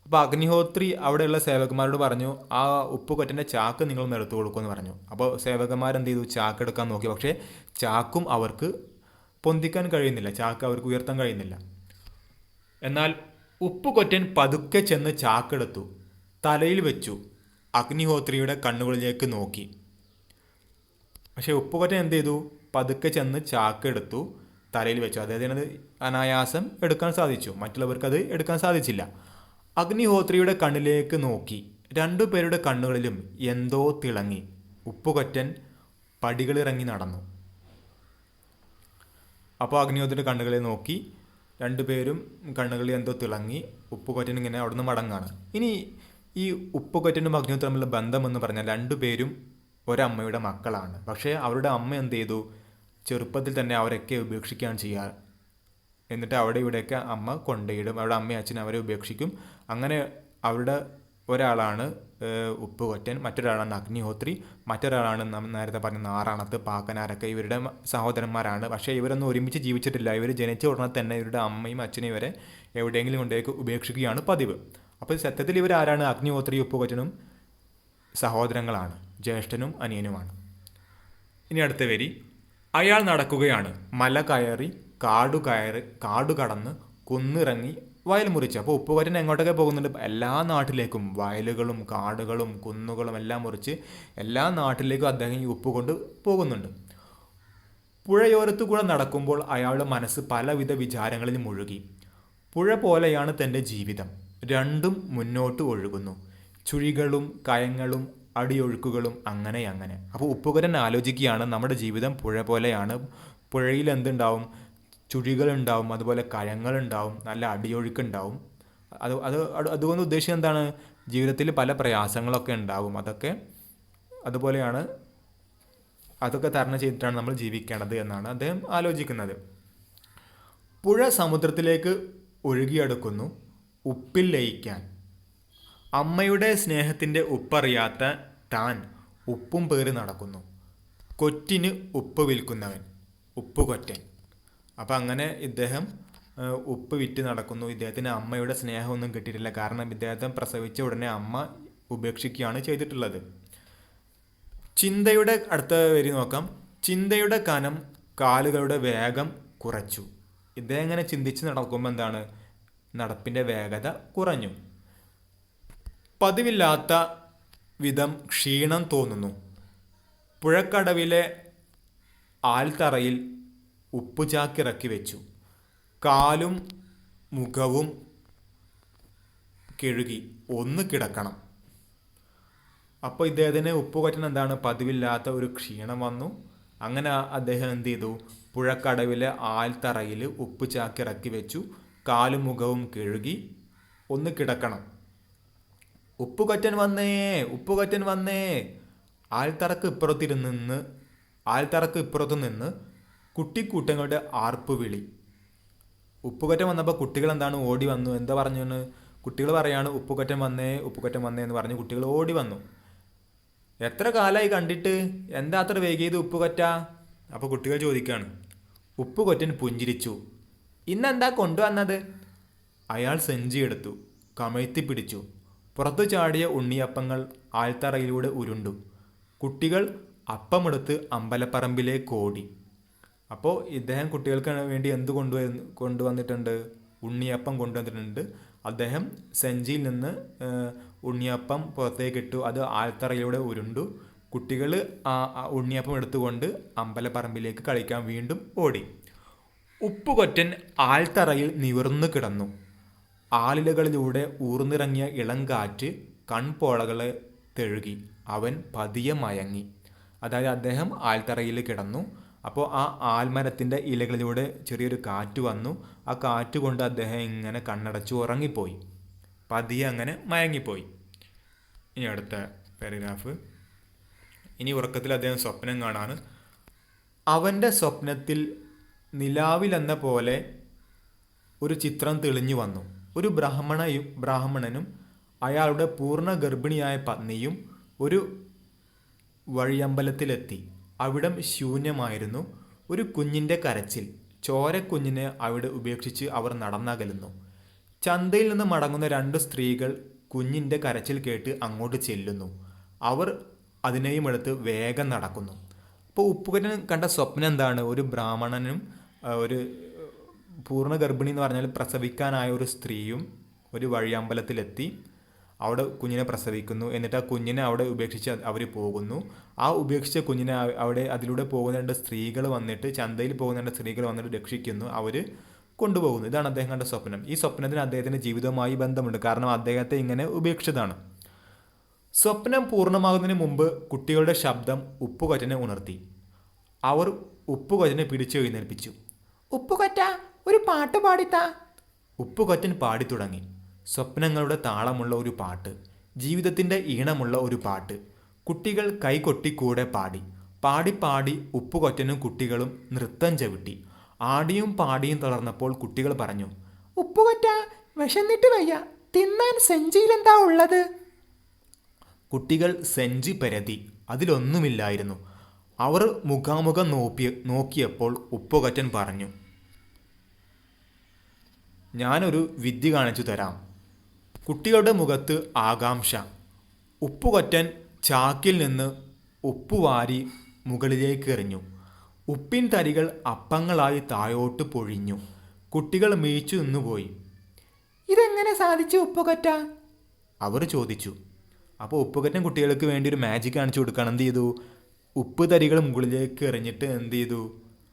[SPEAKER 1] അപ്പോൾ അഗ്നിഹോത്രി അവിടെയുള്ള സേവകന്മാരോട് പറഞ്ഞു, ആ ഉപ്പ് കൊറ്റൻ്റെ ചാക്ക് നിങ്ങളൊന്ന് എടുത്തു കൊടുക്കുമെന്ന് പറഞ്ഞു. അപ്പോൾ സേവകന്മാരെന്ത് ചെയ്തു? ചാക്ക് എടുക്കാൻ നോക്കി. പക്ഷേ ചാക്കും അവർക്ക് പൊന്തിക്കാൻ കഴിയുന്നില്ല, ചാക്ക് അവർക്ക് ഉയർത്താൻ കഴിയുന്നില്ല. എന്നാൽ ഉപ്പുകൊറ്റൻ പതുക്കെ ചെന്ന് ചാക്കെടുത്തു, തലയിൽ വെച്ചു, അഗ്നിഹോത്രിയുടെ കണ്ണുകളിലേക്ക് നോക്കി. പക്ഷേ ഉപ്പുകൊറ്റൻ എന്ത് ചെയ്തു? പതുക്കെ ചെന്ന് ചാക്കെടുത്തു, തലയിൽ വെച്ചു. അദ്ദേഹത്തിനത് അനായാസം എടുക്കാൻ സാധിച്ചു, മറ്റുള്ളവർക്കത് എടുക്കാൻ സാധിച്ചില്ല. അഗ്നിഹോത്രിയുടെ കണ്ണിലേക്ക് നോക്കി. രണ്ടുപേരുടെ കണ്ണുകളിലും എന്തോ തിളങ്ങി. ഉപ്പുകൊറ്റൻ പടികളിറങ്ങി നടന്നു. അപ്പോൾ അഗ്നിഹോത്രിയുടെ കണ്ണുകളിൽ നോക്കി, രണ്ടുപേരും കണ്ണുകളിൽ എന്തോ തിളങ്ങി. ഉപ്പുകൊറ്റൻ ഇങ്ങനെ അവിടുന്ന് മടങ്ങാണ്. ഇനി ഈ ഉപ്പുകൊറ്റനും അഗ്നിഹോത്രി തമ്മിലുള്ള ബന്ധമെന്ന് പറഞ്ഞാൽ രണ്ടുപേരും ഒരമ്മയുടെ മക്കളാണ്. പക്ഷേ അവരുടെ അമ്മ എന്ത് ചെയ്തു? ചെറുപ്പത്തിൽ തന്നെ അവരൊക്കെ ഉപേക്ഷിക്കുകയാണ് ചെയ്യുക. എന്നിട്ട് അവിടെ ഇവിടെയൊക്കെ അമ്മ കൊണ്ടുപോയിടും. അവരുടെ അമ്മയും അച്ഛനും അവരെ ഉപേക്ഷിക്കും. അങ്ങനെ അവരുടെ ഒരാളാണ് ഉപ്പുകൊറ്റൻ, മറ്റൊരാളാണ് അഗ്നിഹോത്രി, മറ്റൊരാളാണ് നമ്മൾ നേരത്തെ പറഞ്ഞ നാറാണത്ത്, പാക്കനാരൊക്കെ ഇവരുടെ സഹോദരന്മാരാണ്. പക്ഷേ ഇവരൊന്നും ഒരുമിച്ച് ജീവിച്ചിട്ടില്ല. ഇവർ ജനിച്ച ഉടനെ തന്നെ ഇവരുടെ അമ്മയും അച്ഛനും ഇവരെ എവിടെയെങ്കിലും കൊണ്ടേക്ക് ഉപേക്ഷിക്കുകയാണ് പതിവ്. അപ്പോൾ സത്യത്തിൽ ഇവരാരാണ്? അഗ്നിഹോത്രി ഉപ്പുകൊറ്റനും സഹോദരങ്ങളാണ്, ജ്യേഷ്ഠനും അനിയനുമാണ്. ഇനി അടുത്ത വരി. അയാൾ നടക്കുകയാണ്. മല കയറി, കാടു കടന്ന്, കുന്നിറങ്ങി, വയൽ മുറിച്ച്. അപ്പോൾ ഉപ്പുകൊറ്റൻ എങ്ങോട്ടൊക്കെ പോകുന്നുണ്ട്? എല്ലാ നാട്ടിലേക്കും. വയലുകളും കാടുകളും കുന്നുകളും എല്ലാം മുറിച്ച് എല്ലാ നാട്ടിലേക്കും അദ്ദേഹം ഈ ഉപ്പ് കൊണ്ട് പോകുന്നുണ്ട്. പുഴയോരത്തു കൂടെ നടക്കുമ്പോൾ അയാളുടെ മനസ്സ് പലവിധ വിചാരങ്ങളിൽ മുഴുകി. പുഴ പോലെയാണ് തൻ്റെ ജീവിതം. രണ്ടും മുന്നോട്ട് ഒഴുകുന്നു. ചുഴികളും കയങ്ങളും അടിയൊഴുക്കുകളും അങ്ങനെ. അപ്പോൾ ഉപ്പുകൊറ്റൻ ആലോചിക്കുകയാണ്, നമ്മുടെ ജീവിതം പുഴ പോലെയാണ്. പുഴയിൽ എന്തുണ്ടാവും? ചുഴികളുണ്ടാവും, അതുപോലെ കയങ്ങളുണ്ടാവും, നല്ല അടിയൊഴുക്കുണ്ടാവും. അതുകൊണ്ട് ഉദ്ദേശിച്ചത് എന്താണ്? ജീവിതത്തിൽ പല പ്രയാസങ്ങളൊക്കെ ഉണ്ടാവും. അതുപോലെയാണ്, അതൊക്കെ തരണം ചെയ്തിട്ടാണ് നമ്മൾ ജീവിക്കേണ്ടത് എന്നാണ് അദ്ദേഹം ആലോചിക്കുന്നത്. പുഴ സമുദ്രത്തിലേക്ക് ഒഴുകിയെടുക്കുന്നു, ഉപ്പിൽ ലയിക്കാൻ. അമ്മയുടെ സ്നേഹത്തിൻ്റെ ഉപ്പറിയാത്ത താൻ ഉപ്പും പേറി നടക്കുന്നു. കൊറ്റിന് ഉപ്പ് വിൽക്കുന്നവൻ, ഉപ്പുകൊറ്റൻ. അപ്പം അങ്ങനെ ഇദ്ദേഹം ഉപ്പ് വിറ്റ് നടക്കുന്നു. ഇദ്ദേഹത്തിന് അമ്മയുടെ സ്നേഹമൊന്നും കിട്ടിയിട്ടില്ല. കാരണം ഇദ്ദേഹത്തെ പ്രസവിച്ച ഉടനെ അമ്മ ഉപേക്ഷിക്കുകയാണ് ചെയ്തിട്ടുള്ളത്. ചിന്തയുടെ അടുത്ത വരി നോക്കാം. ചിന്തയുടെ കനം കാലുകളുടെ വേഗം കുറച്ചു. ഇദ്ദേഹം ഇങ്ങനെ ചിന്തിച്ച് നടക്കുമ്പോൾ എന്താണ്? നടപ്പിൻ്റെ വേഗത കുറഞ്ഞു. പതിവില്ലാത്ത വിധം ക്ഷീണം തോന്നുന്നു. പുഴക്കടവിലെ ആൽത്തറയിൽ ഉപ്പുചാക്കിറക്കി വെച്ചു. കാലും മുഖവും കഴുകി ഒന്ന് കിടക്കണം. അപ്പോൾ ഇദ്ദേഹത്തിന് ഉപ്പുകൊറ്റൻ എന്താണ്? പതിവില്ലാത്ത ഒരു ക്ഷീണം വന്നു. അങ്ങനെ അദ്ദേഹം എന്ത് ചെയ്തു? പുഴക്കടവിലെ ആൽത്തറയിൽ ഉപ്പുചാക്കിറക്കി വെച്ചു. കാലും മുഖവും കഴുകി ഒന്ന് കിടക്കണം. ഉപ്പുകൊറ്റൻ വന്നേ. ആൽത്തറക്ക് ഇപ്പുറത്തു നിന്ന് കുട്ടിക്കൂട്ടങ്ങളുടെ ആർപ്പുവിളി. ഉപ്പുകൊറ്റൻ വന്നപ്പോൾ കുട്ടികൾ എന്താണ്? ഓടി വന്നു. എന്താ പറഞ്ഞു? കുട്ടികൾ പറയാണ് ഉപ്പുകൊറ്റൻ വന്നേ എന്ന് പറഞ്ഞ് കുട്ടികൾ ഓടി വന്നു. എത്ര കാലമായി കണ്ടിട്ട്, എന്താ അത്ര വൈകിയത് ഉപ്പുകൊറ്റ? അപ്പോൾ കുട്ടികൾ ചോദിക്കുകയാണ്. ഉപ്പുകൊറ്റൻ പുഞ്ചിരിച്ചു. ഇന്നെന്താ കൊണ്ടുവന്നത്? അയാൾ സെഞ്ചിയെടുത്തു, കമഴ്ത്തി പിടിച്ചു. പുറത്തു ചാടിയ ഉണ്ണിയപ്പങ്ങൾ ആൽത്തറയിലൂടെ ഉരുണ്ടു. കുട്ടികൾ അപ്പമെടുത്ത് അമ്പലപ്പറമ്പിലേക്ക് ഓടി. അപ്പോൾ ഇദ്ദേഹം കുട്ടികൾക്ക് വേണ്ടി എന്ത് കൊണ്ടുവന്നിട്ടുണ്ട്? ഉണ്ണിയപ്പം കൊണ്ടുവന്നിട്ടുണ്ട്. അദ്ദേഹം സെഞ്ചിയിൽ നിന്ന് ഉണ്ണിയപ്പം പുറത്തേക്കിട്ടു. അത് ആൽത്തറയിലൂടെ ഉരുണ്ടു. കുട്ടികൾ ആ ഉണ്ണിയപ്പം എടുത്തുകൊണ്ട് അമ്പലപ്പറമ്പിലേക്ക് കളിക്കാൻ വീണ്ടും ഓടി. ഉപ്പുകൊറ്റൻ ആൽത്തറയിൽ നിവർന്നു കിടന്നു. ആലിലകളിലൂടെ ഊർന്നിറങ്ങിയ ഇളം കാറ്റ് കൺപോളകളെ തഴുകി. അവൻ പതിയെ മയങ്ങി. അതായത് അദ്ദേഹം ആൽത്തറയിൽ കിടന്നു. അപ്പോൾ ആ ആൽമരത്തിൻ്റെ ഇലകളിലൂടെ ചെറിയൊരു കാറ്റ് വന്നു. ആ കാറ്റ് കൊണ്ട് അദ്ദേഹം ഇങ്ങനെ കണ്ണടച്ചു ഉറങ്ങിപ്പോയി. പതിയെ അങ്ങനെ മയങ്ങിപ്പോയി. ഇനി അടുത്ത പാരഗ്രാഫ്. ഇനി ഉറക്കത്തിൽ അദ്ദേഹം സ്വപ്നം കാണാണ്. അവൻ്റെ സ്വപ്നത്തിൽ നിലാവിലെന്ന പോലെ ഒരു ചിത്രം തെളിഞ്ഞു വന്നു. ഒരു ബ്രാഹ്മണനും അയാളുടെ പൂർണ്ണ ഗർഭിണിയായ പത്നിയും ഒരു വഴിയമ്പലത്തിലെത്തി. അവിടം ശൂന്യമായിരുന്നു. ഒരു കുഞ്ഞിൻ്റെ കരച്ചിൽ, ചോരക്കുഞ്ഞിനെ അവിടെ ഉപേക്ഷിച്ച് അവർ നടന്നകലുന്നു. ചന്തയിൽ നിന്ന് മടങ്ങുന്ന രണ്ട് സ്ത്രീകൾ കുഞ്ഞിൻ്റെ കരച്ചിൽ കേട്ട് അങ്ങോട്ട് ചെല്ലുന്നു. അവർ അതിനെയും എടുത്ത് വേഗം നടക്കുന്നു. അപ്പോൾ ഉപ്പുകുട്ടൻ കണ്ട സ്വപ്നം എന്താണ്? ഒരു ബ്രാഹ്മണനും ഒരു പൂർണ്ണ ഗർഭിണി എന്ന് പറഞ്ഞാൽ പ്രസവിക്കാനായ ഒരു സ്ത്രീയും ഒരു വഴിയമ്പലത്തിലെത്തി അവിടെ കുഞ്ഞിനെ പ്രസവിക്കുന്നു. എന്നിട്ട് ആ കുഞ്ഞിനെ അവിടെ ഉപേക്ഷിച്ച് അവർ പോകുന്നു. ആ ഉപേക്ഷിച്ച കുഞ്ഞിനെ അവിടെ അതിലൂടെ പോകുന്ന രണ്ട് സ്ത്രീകൾ വന്നിട്ട്, ചന്തയിൽ പോകുന്ന രണ്ട് സ്ത്രീകൾ വന്നിട്ട് രക്ഷിക്കുന്നു. അവർ കൊണ്ടുപോകുന്നു. ഇതാണ് അദ്ദേഹം കണ്ട സ്വപ്നം. ഈ സ്വപ്നത്തിന് അദ്ദേഹത്തിൻ്റെ ജീവിതവുമായി ബന്ധമുണ്ട്. കാരണം അദ്ദേഹത്തെ ഇങ്ങനെ ഉപേക്ഷിച്ചതാണ്. സ്വപ്നം പൂർണ്ണമാകുന്നതിന് മുമ്പ് കുട്ടികളുടെ ശബ്ദം ഉപ്പുകൊറ്റനെ ഉണർത്തി. അവർ ഉപ്പുകൊറ്റനെ പിടിച്ചു എഴുന്നേൽപ്പിച്ചു. ഉപ്പുകൊറ്റ, ഒരു പാട്ട് പാടിത്താ. ഉപ്പുകൊറ്റൻ പാടിത്തുടങ്ങി. സ്വപ്നങ്ങളുടെ താളമുള്ള ഒരു പാട്ട്, ജീവിതത്തിൻ്റെ ഈണമുള്ള ഒരു പാട്ട്. കുട്ടികൾ കൈകൊട്ടി കൂടെ പാടി. പാടി പാടി ഉപ്പുകൊറ്റനും കുട്ടികളും നൃത്തം ചവിട്ടി. ആടിയും പാടിയും തളർന്നപ്പോൾ കുട്ടികൾ പറഞ്ഞു, ഉപ്പുകൊറ്റ, വിശന്നിട്ട് വയ്യ, തിന്നാൻ സെഞ്ചിയിലെന്താ ഉള്ളത്? കുട്ടികൾ സെഞ്ചി പരതി. അതിലൊന്നുമില്ലായിരുന്നു. അവർ മുഖാമുഖം നോക്കിയപ്പോൾ ഉപ്പുകൊറ്റൻ പറഞ്ഞു, ഞാനൊരു വിദ്യ കാണിച്ചു തരാം. കുട്ടികളുടെ മുഖത്ത് ആകാംക്ഷ. ഉപ്പുകൊറ്റൻ ചാക്കിൽ നിന്ന് ഉപ്പുവാരി മുകളിലേക്ക് എറിഞ്ഞു. ഉപ്പിൻ തരികൾ അപ്പങ്ങളായി താഴോട്ട് പൊഴിഞ്ഞു. കുട്ടികൾ മീച്ചു നിന്നുപോയി. ഇതെങ്ങനെ സാധിച്ചു ഉപ്പുകൊറ്റ? അവർ ചോദിച്ചു. അപ്പോൾ ഉപ്പുകൊറ്റൻ കുട്ടികൾക്ക് വേണ്ടി ഒരു മാജിക് കാണിച്ചു കൊടുക്കണം. എന്ത് ചെയ്തു? ഉപ്പ് തരികൾ മുകളിലേക്ക് എറിഞ്ഞിട്ട് എന്ത് ചെയ്തു?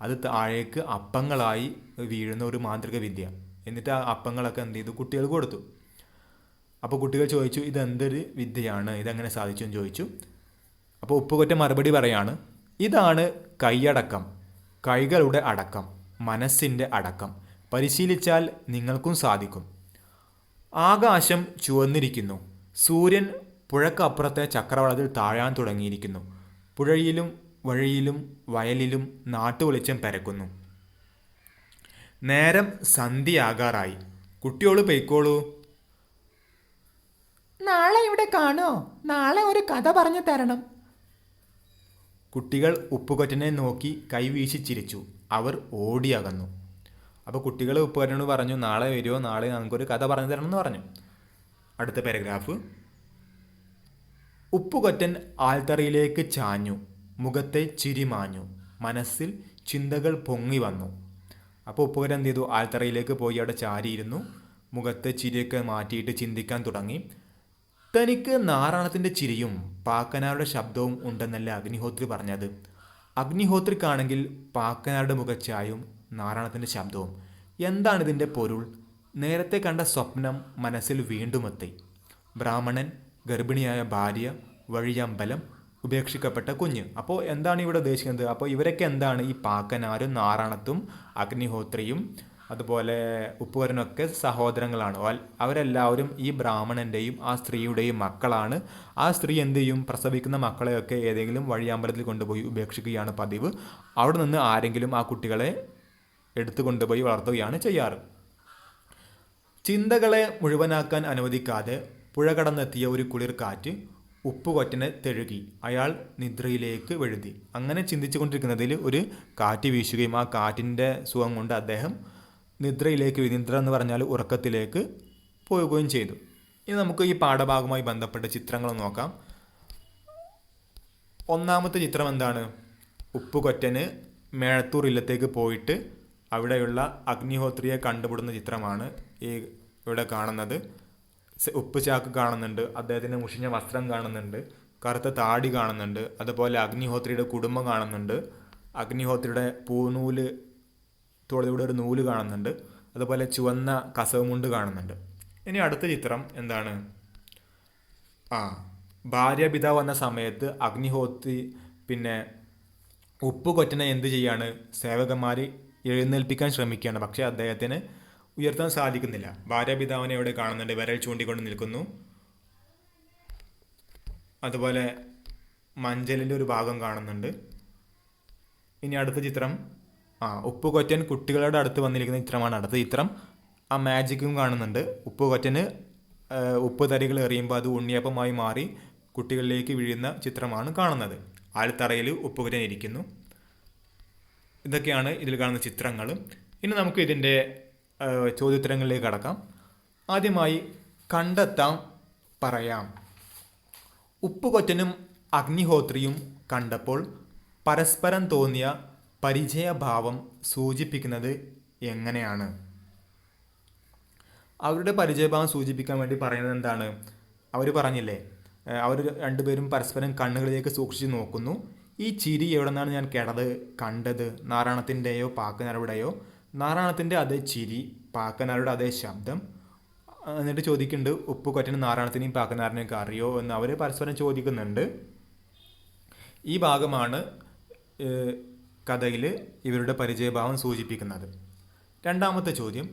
[SPEAKER 1] അത് താഴേക്ക് അപ്പങ്ങളായി വീഴുന്ന ഒരു മാന്ത്രിക വിദ്യ. എന്നിട്ട് ആ അപ്പങ്ങളൊക്കെ എന്ത് ചെയ്തു? കുട്ടികൾക്ക് കൊടുത്തു. അപ്പോൾ കുട്ടികൾ ചോദിച്ചു, ഇതെന്തൊരു വിദ്യയാണ്, ഇതെങ്ങനെ സാധിച്ചു എന്ന് ചോദിച്ചു. അപ്പോൾ ഉപ്പുകൊറ്റൻ മറുപടി പറയാണ്, ഇതാണ് കൈയടക്കം, കൈകളുടെ അടക്കം, മനസ്സിൻ്റെ അടക്കം. പരിശീലിച്ചാൽ നിങ്ങൾക്കും സാധിക്കും. ആകാശം ചുവന്നിരിക്കുന്നു. സൂര്യൻ പുഴക്കപ്പുറത്തെ ചക്രവാളത്തിൽ താഴാൻ തുടങ്ങിയിരിക്കുന്നു. പുഴയിലും വഴിയിലും വയലിലും നാട്ടുവെളിച്ചം പരക്കുന്നു. നേരം സന്ധ്യയാകാറായി. കുട്ടിയോട് പൊയ്ക്കോളൂ. നാളെ ഇവിടെ കാണോ? നാളെ ഒരു കഥ പറഞ്ഞു തരണം. കുട്ടികൾ ഉപ്പുകൊറ്റനെ നോക്കി കൈവീശി ചിരിച്ചു. അവർ ഓടിയകന്നു. അപ്പോൾ കുട്ടികൾ ഉപ്പുകൊറ്റനോട് പറഞ്ഞു, നാളെ വരുമോ, നാളെ നമുക്കൊരു കഥ പറഞ്ഞു തരണം എന്ന് പറഞ്ഞു. അടുത്ത പാരഗ്രാഫ്. ഉപ്പുകൊറ്റൻ ആൽത്തറയിലേക്ക് ചാഞ്ഞു. മുഖത്തെ ചിരി മാഞ്ഞു. മനസ്സിൽ ചിന്തകൾ പൊങ്ങി വന്നു. അപ്പോൾ ഉപ്പുകൊറ്റൻ എന്ത് ചെയ്തു? ആൽത്തറയിലേക്ക് പോയി അവിടെ ചാരിയിരുന്നു. മുഖത്തെ ചിരിയൊക്കെ മാറ്റിയിട്ട് ചിന്തിക്കാൻ തുടങ്ങി. തനിക്ക് നാരായണത്തിൻ്റെ ചിരിയും പാക്കനാരുടെ ശബ്ദവും ഉണ്ടെന്നല്ല അഗ്നിഹോത്രി പറഞ്ഞത്. അഗ്നിഹോത്രിക്കാണെങ്കിൽ പാക്കനാരുടെ മുഖച്ഛായയും നാരായണത്തിൻ്റെ ശബ്ദവും. എന്താണിതിൻ്റെ പൊരുൾ? നേരത്തെ കണ്ട സ്വപ്നം മനസ്സിൽ വീണ്ടും എത്തി. ബ്രാഹ്മണൻ, ഗർഭിണിയായ ഭാര്യ, വഴിയമ്പലം, ഉപേക്ഷിക്കപ്പെട്ട കുഞ്ഞ്. അപ്പോൾ എന്താണ് ഇവിടെ ഉദ്ദേശിക്കുന്നത്? അപ്പോൾ ഇവരൊക്കെ എന്താണ്? ഈ പാക്കനാരും നാരായണത്തും അഗ്നിഹോത്രിയും അതുപോലെ ഉപ്പുകൊറ്റനൊക്കെ സഹോദരങ്ങളാണ്. അവരെല്ലാവരും ഈ ബ്രാഹ്മണൻ്റെയും ആ സ്ത്രീയുടെയും മക്കളാണ്. ആ സ്ത്രീ എന്ത് ചെയ്യും? പ്രസവിക്കുന്ന മക്കളെയൊക്കെ ഏതെങ്കിലും വഴിയമ്പലത്തിൽ കൊണ്ടുപോയി ഉപേക്ഷിക്കുകയാണ് പതിവ്. അവിടെ നിന്ന് ആരെങ്കിലും ആ കുട്ടികളെ എടുത്തു കൊണ്ടുപോയി വളർത്തുകയാണ് ചെയ്യാറ്. ചിന്തകളെ മുഴുവനാക്കാൻ അനുവദിക്കാതെ പുഴ കടന്നെത്തിയ ഒരു കുളിർ കാറ്റ് ഉപ്പുകൊറ്റനെ തെഴുകി. അയാൾ നിദ്രയിലേക്ക് വഴുതി. അങ്ങനെ ചിന്തിച്ചു കൊണ്ടിരിക്കുന്നതിൽ ഒരു കാറ്റ് വീശുകയും ആ കാറ്റിൻ്റെ സുഖം കൊണ്ട് അദ്ദേഹം നിദ്രയിലേക്ക്, നിദ്ര എന്ന് പറഞ്ഞാൽ ഉറക്കത്തിലേക്ക് പോവുകയും ചെയ്തു. ഇനി നമുക്ക് ഈ പാഠഭാഗവുമായി ബന്ധപ്പെട്ട ചിത്രങ്ങൾ നോക്കാം. ഒന്നാമത്തെ ചിത്രം എന്താണ്? ഉപ്പുകൊറ്റന് മേഴത്തൂർ ഇല്ലത്തേക്ക് പോയിട്ട് അവിടെയുള്ള അഗ്നിഹോത്രിയെ കണ്ടുപിടുന്ന ചിത്രമാണ് ഈ ഇവിടെ കാണുന്നത്. ഉപ്പ് ചാക്ക് കാണുന്നുണ്ട്, അദ്ദേഹത്തിൻ്റെ മുഷിഞ്ഞ വസ്ത്രം കാണുന്നുണ്ട്, കറുത്ത താടി കാണുന്നുണ്ട്, അതുപോലെ അഗ്നിഹോത്രിയുടെ കുടുംബം കാണുന്നുണ്ട്, അഗ്നിഹോത്രിയുടെ പൂനൂല് തോളിലൂടെ ഒരു നൂല് കാണുന്നുണ്ട്, അതുപോലെ ചുവന്ന കസവുമുണ്ട് കാണുന്നുണ്ട്. ഇനി അടുത്ത ചിത്രം എന്താണ്? ഭാര്യാപിതാവ് വന്ന സമയത്ത് അഗ്നിഹോത്രി പിന്നെ ഉപ്പുകൊറ്റനെ എന്ത് ചെയ്യാണ്? സേവകന്മാർ എഴുന്നേൽപ്പിക്കാൻ ശ്രമിക്കുകയാണ്. പക്ഷേ അദ്ദേഹത്തിന് ഉയർത്താൻ സാധിക്കുന്നില്ല. ഭാര്യാപിതാവിനെ ഇവിടെ കാണുന്നുണ്ട്, വിരൽ ചൂണ്ടിക്കൊണ്ട് നിൽക്കുന്നു. അതുപോലെ മഞ്ചലിൻ്റെ ഒരു ഭാഗം കാണുന്നുണ്ട്. ഇനി അടുത്ത ചിത്രം ഉപ്പുകൊറ്റൻ കുട്ടികളുടെ അടുത്ത് വന്നിരിക്കുന്ന ചിത്രമാണ് അടുത്ത ചിത്രം. ആ മാജിക്കും കാണുന്നുണ്ട്. ഉപ്പുകൊറ്റന് ഉപ്പ് തരികൾ എറിയുമ്പോൾ അത് ഉണ്ണിയപ്പമായി മാറി കുട്ടികളിലേക്ക് വീഴുന്ന ചിത്രമാണ് കാണുന്നത്. ആൽത്തറയിൽ ഉപ്പുകൊറ്റൻ ഇരിക്കുന്നു. ഇതൊക്കെയാണ് ഇതിൽ കാണുന്ന ചിത്രങ്ങൾ. ഇനി നമുക്ക് ഇതിൻ്റെ ചോദ്യോത്തരങ്ങളിലേക്ക് കടക്കാം. ആദ്യമായി കണ്ടെത്താം പറയാം. ഉപ്പുകൊറ്റനും അഗ്നിഹോത്രിയും കണ്ടപ്പോൾ പരസ്പരം തോന്നിയ പരിചയഭാവം സൂചിപ്പിക്കുന്നത് എങ്ങനെയാണ്? അവരുടെ പരിചയഭാവം സൂചിപ്പിക്കാൻ വേണ്ടി പറയുന്നത് എന്താണ്? അവർ പറഞ്ഞില്ലേ, അവർ രണ്ടുപേരും പരസ്പരം കണ്ണുകളിലേക്ക് സൂക്ഷിച്ച് നോക്കുന്നു. ഈ ചിരി എവിടെ നിന്നാണ് ഞാൻ കണ്ടത്? നാരായണത്തിൻ്റെയോ പാക്കനാരുടെയോ? നാരായണത്തിൻ്റെ അതേ ചിരി, പാക്കനാരുടെ അതേ ശബ്ദം. എന്നിട്ട് ചോദിക്കുന്നുണ്ട്, ഉപ്പുകൊറ്റനും നാരായണത്തിനെയും പാക്കനാരനെയൊക്കെ അറിയോ എന്ന് അവർ പരസ്പരം ചോദിക്കുന്നുണ്ട്. ഈ ഭാഗമാണ് കഥയിൽ ഇവരുടെ പരിചയഭാവം സൂചിപ്പിക്കുന്നത്. രണ്ടാമത്തെ ചോദ്യം,